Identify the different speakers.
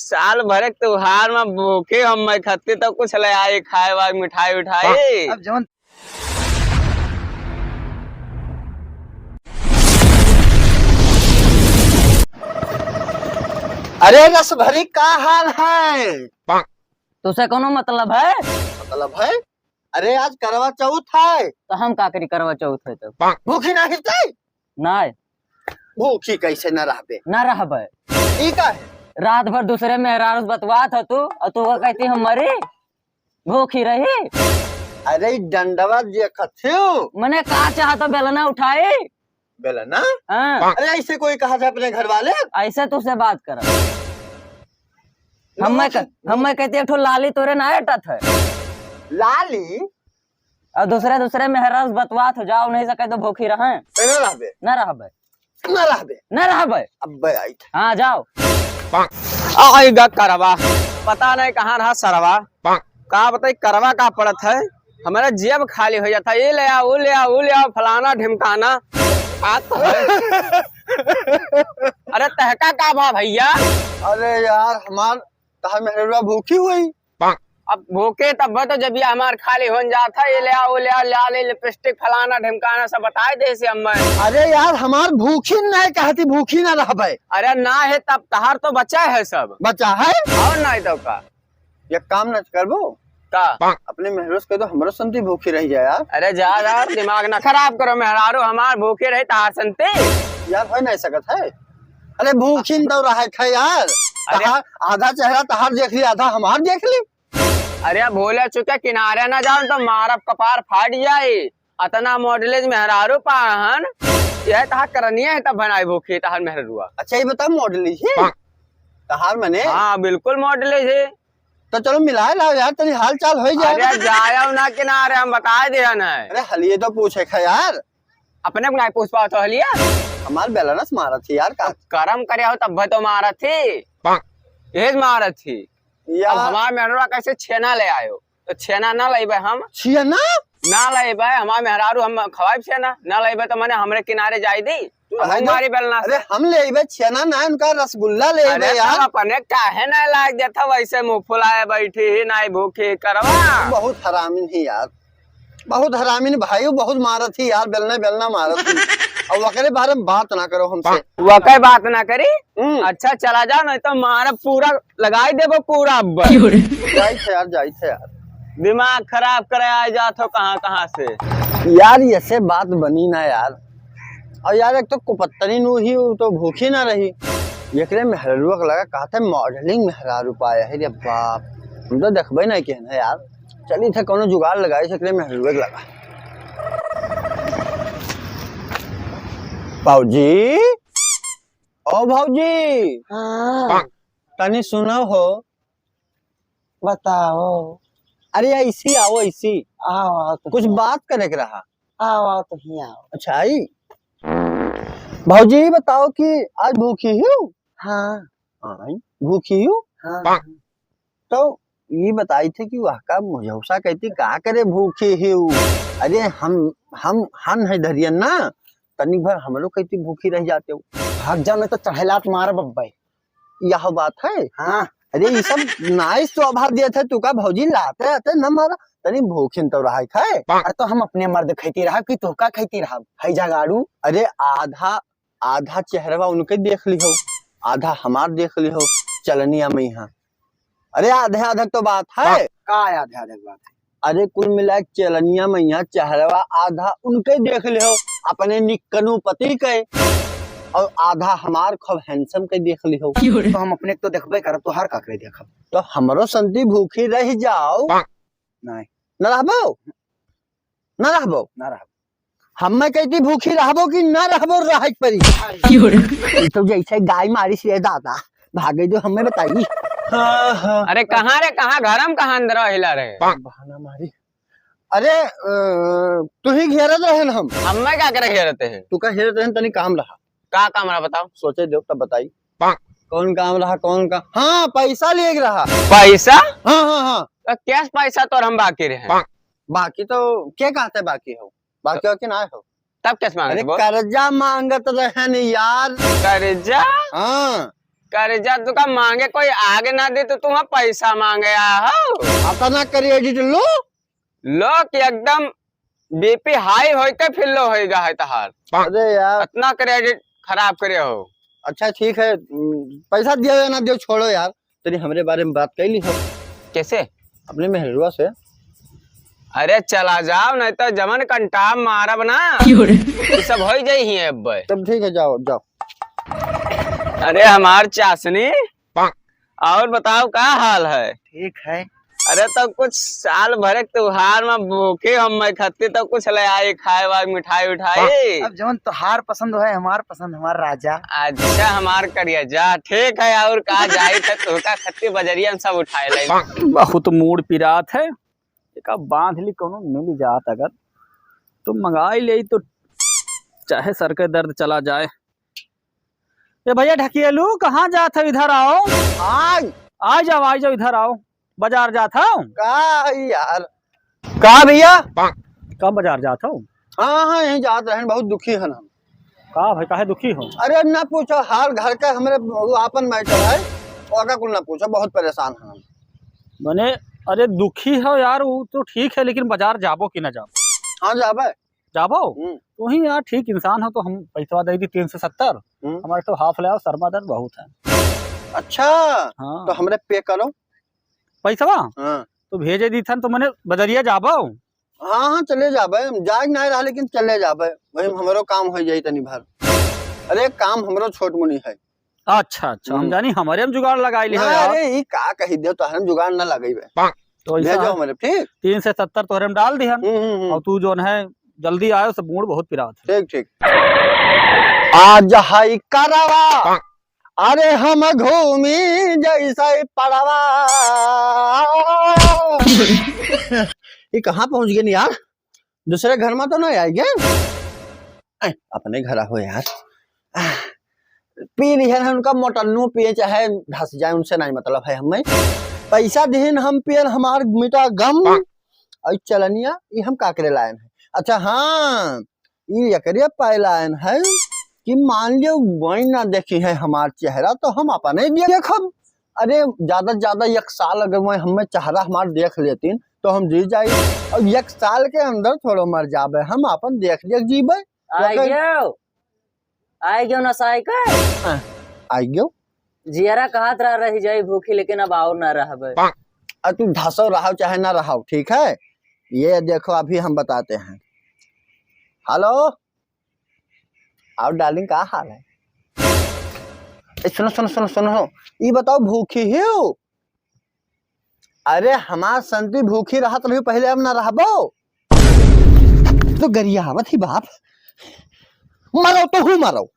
Speaker 1: साल भर के त्योहार में भूखे हम खत्ते तो कुछ ले आए खाए वाए मिठाई उठाई।
Speaker 2: अब जवन अरे रस भरी का हाल है?
Speaker 3: तुसे कोनो मतलब है?
Speaker 2: मतलब है? अरे आज करवा चौथ है
Speaker 3: तो हम का करी करवा चौथ है तो
Speaker 2: भूखी ना हिलते
Speaker 3: नहीं
Speaker 2: भूखी कैसे न रहबे
Speaker 3: न रहबे।
Speaker 2: ई का है?
Speaker 3: रात भर दूसरे मेहरारू बतवात हो तू और तू वो कहती हम मरी भूखी रही।
Speaker 2: अरे डंडवा जे खथियो
Speaker 3: मने का चाहता बेलना उठाई
Speaker 2: बेला ना।
Speaker 3: हाँ।
Speaker 2: अरे ऐसे कोई कहा था अपने घर वाले
Speaker 3: ऐसे तुझसे बात कर हम कहती एक ठो लाली तोरे ना अटत है
Speaker 2: लाली
Speaker 3: और दूसरे मेहरारू बतवात हो जाओ नहीं सके तो भूखी रहे
Speaker 2: न रहबे
Speaker 3: न रहबे
Speaker 2: न रहबे
Speaker 3: न रहबे।
Speaker 2: अब आई
Speaker 3: हाँ जाओ
Speaker 1: आएगा करवा पता नहीं कहाँ रहा सरवा का बताई करवा का पड़त है हमारा जेब खाली हो जाता ये ले आओ वो ले आओ वो ले आओ फलाना ढिमकाना तो अरे तहका का भा भैया।
Speaker 2: अरे यार हमार कहा मेहरवा भूखी हुई
Speaker 1: अब भूखे तब तो जब ये हमार खाली हो जाता ये ले आओ वो ले आओ लाली लिपस्टिक फलाना ढिमकाना सब बताए दे से अम्मा।
Speaker 2: अरे यार हमार भूखी नहीं कहती भूखी ना रहबे।
Speaker 1: अरे ना है तब तहार तो बच्चा है सब
Speaker 2: बचा है
Speaker 1: और नहीं तो का
Speaker 2: ये काम न करबो
Speaker 1: का
Speaker 2: अपने मेहरोज के तो हमरो संती भूखी रह जाए यार।
Speaker 1: अरे जा यार दिमाग ना खराब करो मेहरारू हमार भूखे रहे तहार संते
Speaker 2: यार हो नहीं सकत है। अरे भूखी तो रहा है यार तहार आधा चेहरा तहार देख ली आधा हमार देख ली।
Speaker 1: अरे भोले चुके किनारे ना जाओ तो मारब कपार फाट जाए अतना मॉडलेज मेहरारू पाहन यह तहार करनिया है तब बनाए भूखी तहार मेहरुआ।
Speaker 2: अच्छा ये बता मॉडल है तहार मने?
Speaker 1: हाँ बिल्कुल मॉडलेज है
Speaker 2: तो चलो मिलाए लाओ यार तेरी हाल चाल हो जाए।
Speaker 1: अरे जाया ना किनारे हम बता दे ना।
Speaker 2: अरे हलिए तो पूछे खा यार
Speaker 1: अपने को नहीं पूछ पाओ तो हलिया
Speaker 2: हमार बैलेंस मारा थी यार का
Speaker 1: कर्म करे हो तब तो मारा थी ये मारा थी अब हमार मेहरुआ कैसे छेना ले आयो तो छेना ना लेबे हम
Speaker 2: छेना
Speaker 1: ना लेबे हमार मेहरारू हम खवाब छेना ना लेबे तो मैंने हमरे किनारे जाई दी हमारी बेलना
Speaker 2: अरे हम लेबे छेना ना उनका रसगुल्ला लेबे यार
Speaker 1: अपने काहे ना लाग देता वैसे मुंह फुलाए बैठी ही नहीं भूखी करवा।
Speaker 2: बहुत हरामिन ही यार बहुत हरामिन भाई बहुत मारत थी यार बेलना मारत थी और वकरे बारे में बात ना करो हमसे
Speaker 1: वकई बात ना करी। अच्छा चला जाओ नहीं तो मारा पूरा लगाई देबो पूरा
Speaker 2: जाई थे यार
Speaker 1: दिमाग खराब करे आ जात हो कहाँ से
Speaker 2: यार ऐसे बात बनी ना यार। और यार एक तो कुपत्तनी नु ही तो भूखी ना रही एकरे मेहरारू लगा कहा था मॉडलिंग मेहरारू पाया है रे बाप हम तो देखबे नहीं के ना यार चली थे कोनो जुगाड़ लगाई एकरे मेहरारू लगा। भाऊजी ओ भाऊजी
Speaker 3: हाँ
Speaker 2: तनी सुनो हो
Speaker 3: बताओ।
Speaker 2: अरे ऐसी आओ ऐसी
Speaker 3: आओ तो
Speaker 2: कुछ बात करे के रहा
Speaker 3: आओ तो ही आओ।
Speaker 2: अच्छा आई भाऊजी बताओ कि आज भूखी हूँ?
Speaker 3: हाँ
Speaker 2: भूखी हूँ
Speaker 3: हाँ
Speaker 2: तो ये बताई थी कि वह का मुझौसा कहती का करे भूखी हूँ। अरे हम है धरियन ना तनिक भर हम लोग कहती भूखी रह जाते हो
Speaker 3: भाग जा मैं तो चढ़ेलात मार बब्बे।
Speaker 2: यह बात है।
Speaker 3: हाँ
Speaker 2: अरे ये सब नाइस तो आभार दिया था तू का भौजी लाते आते न मारा तनी भूखिन तो रहा खाए।
Speaker 3: अरे तो हम अपने मर्द खैती रहा कि तू का खैती रहा है जगाड़ू।
Speaker 2: अरे आधा चेहरा उनके देख ली हो आधा हमार देख ली हो चलनिया में यहाँ। अरे आधे तो बात है
Speaker 3: का आधे बात है।
Speaker 2: अरे कुल मिला चलनिया में यहाँ चेहरा आधा उनके देख ले हो अपने निकनू पति के और आधा हमार खूब हैंडसम के देख ली हो
Speaker 3: तो हम अपने तो देखबे करब तो हर काकरे देखब
Speaker 2: तो हमरो संती भूखी रह जाओ
Speaker 3: नहीं
Speaker 2: न रहबो न रहबो
Speaker 3: ना रह
Speaker 2: हम कहती भूखी रहबो कि न रहबो रह परी तो जैसे गाय मारी से दादा भागे जो हमें बताई।
Speaker 1: अरे कहाँ रे कहाँ घरम कहाँ अंदर हिला रहे
Speaker 2: बहाना मारी। अरे तू ही घेरत रहे हम
Speaker 1: मैं क्या करे घेरते हैं
Speaker 2: तू का घेरत रहे तनी काम रहा
Speaker 1: का काम रहा बताओ
Speaker 2: सोचे दो तब बताई कौन काम रहा कौन का। हाँ पैसा ले रहा
Speaker 1: पैसा।
Speaker 2: हाँ
Speaker 1: कैश पैसा तो हम बाकी रहे
Speaker 2: बाकी तो क्या कहते बाकी हो बाकी हो कि ना हो
Speaker 1: तब कैसे मांगे
Speaker 2: कर्जा मांगत रहन यार
Speaker 1: कर्जा।
Speaker 2: हाँ
Speaker 1: कर्जा तुका मांगे कोई आगे ना दे तो तुम्हें पैसा मांगे हो।
Speaker 2: आता ना क्रेडिट लो।
Speaker 1: लोग एकदम बीपी हाई होते फिर लो होगा है तहार।
Speaker 2: अरे यार
Speaker 1: इतना क्रेडिट खराब करे हो।
Speaker 2: अच्छा ठीक है, पैसा दिया या ना दियो छोड़ो यार, तेरी हमरे बारे में बात कैली हो
Speaker 1: कैसे?
Speaker 2: अपने मेहरुआ से।
Speaker 1: अरे चला जाओ नहीं तो जमन कंटाम मारब ना ये सब हो जाई ही अब।
Speaker 2: तब ठीक है, जाओ जाओ।
Speaker 1: अरे हमार चाशनी, और बताओ क्या हाल है?
Speaker 2: ठीक है।
Speaker 1: अरे तो कुछ साल भर के त्योहार में भूखे हम खत्ते तो कुछ ले आए खाए वाए मिठाई उठाई।
Speaker 4: अब जवन तोहार पसंद है हमार पसंद, हमार राजा।
Speaker 1: अच्छा हमार करिया जा ठीक है। और कहा जाई तो का खत्ते बजरिया में सब उठाए ले।
Speaker 5: बहुत मूड पिरात है, एक बांध ली कोनो मिल जात अगर तो मंगाई ले तो चाहे सर के दर्द चला जाए। ये भैया ढकेलू कहाँ जात है? इधर आओ।
Speaker 2: आज
Speaker 5: आ जाओ इधर आओ। बाजार जाता हूँ।
Speaker 2: का यार? का भैया?
Speaker 5: कब बाजार जाता हूँ?
Speaker 2: हाँ हाँ यहीं जात रहे, बहुत दुखी है हम।
Speaker 5: का भाई काहे दुखी हो?
Speaker 2: अरे ना पूछो, हाल घर का हमरे आपन मैटर है, और कुल ना पूछो, बहुत परेशान है हम।
Speaker 5: मैंने अरे दुखी हो यार, वो तो ठीक है लेकिन बाजार जाबो कि ना जाबो?
Speaker 2: हाँ जाबे।
Speaker 5: जाबो तो ही यार, ठीक इंसान हो तो हम पैसा दे दी 370। हमारे तो हाफ ले आओ, सरमा दर्द बहुत है।
Speaker 2: अच्छा
Speaker 5: हाँ
Speaker 2: तो हमरे पे करो
Speaker 5: पैसा।
Speaker 2: हाँ
Speaker 5: तो भेजे दी थन तो मैंने बजरिया जाबो।
Speaker 2: हाँ हाँ चले जाबे, जाग नहीं रहा लेकिन चले जाबे, वही हमरो काम हो जाई तनी भर। अरे काम हमरो छोट मुनी है।
Speaker 5: अच्छा हम जानी हमारे हम जुगाड़ लगाई ली हो यार।
Speaker 2: अरे ये का कही दे तो हम जुगाड़ ना लगेबे।
Speaker 5: तो
Speaker 2: भेजो
Speaker 5: ऐसा
Speaker 2: हमरे ठीक।
Speaker 5: 3 से 70 तोहरे में डाल दी हम। और तू जो है जल्दी आयो, सब मूड बहुत पिरात है।
Speaker 2: ठीक ठीक। आज हाई करवा, अरे हम घूमी जैसे पड़वा। ये कहाँ पहुंच गए यार? दूसरे घर में तो नहीं आएंगे, अपने घर हो यार। पी रही है उनका मोटन्नू पिए चाहे धस जाए, उनसे नहीं मतलब है हमें। पैसा देन हम पिए हमार मिटा गम। और चलनिया ये हम का करे लायन है। अच्छा हाँ ये करिए पायलायन है कि मान लियो वही ना देखी है हमार चेहरा तो हम अपने देखब। अरे ज्यादा से ज्यादा 1 साल अगर वही हमें चेहरा हमार देख लेतीन तो हम जी जाए, और 1 साल के अंदर थोड़ा मर जाबे, हम अपन देख लिया जीबे।
Speaker 3: आई गयो नसाई का
Speaker 2: आई गयो
Speaker 3: जियरा कहत रही जाई भूखी, लेकिन अब और ना रहबे।
Speaker 2: तू धसो रहो चाहे ना रहो, ठीक है। ये देखो अभी हम बताते हैं। हेलो और डार्लिंग का हाल है? सुनो सुनो सुनो सुनो, ये बताओ भूखी हो? अरे हमार संती भूखी रहत रही पहले, अब ना रहबो तो गरियावत ही बाप। मरो तो हूँ मरो।